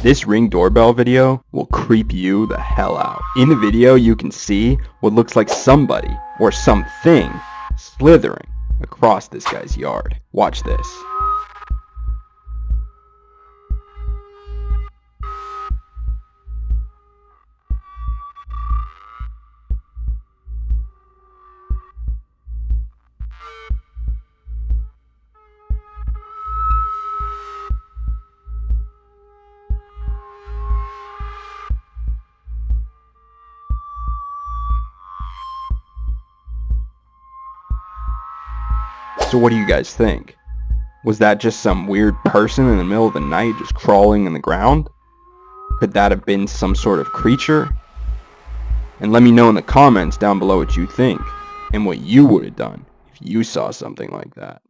This Ring doorbell video will creep you the hell out. In the video, you can see what looks like somebody or something slithering across this guy's yard. Watch this. So what do you guys think? Was that just some weird person in the middle of the night just crawling in the ground? Could that have been some sort of creature? And let me know in the comments down below what you think and what you would have done if you saw something like that.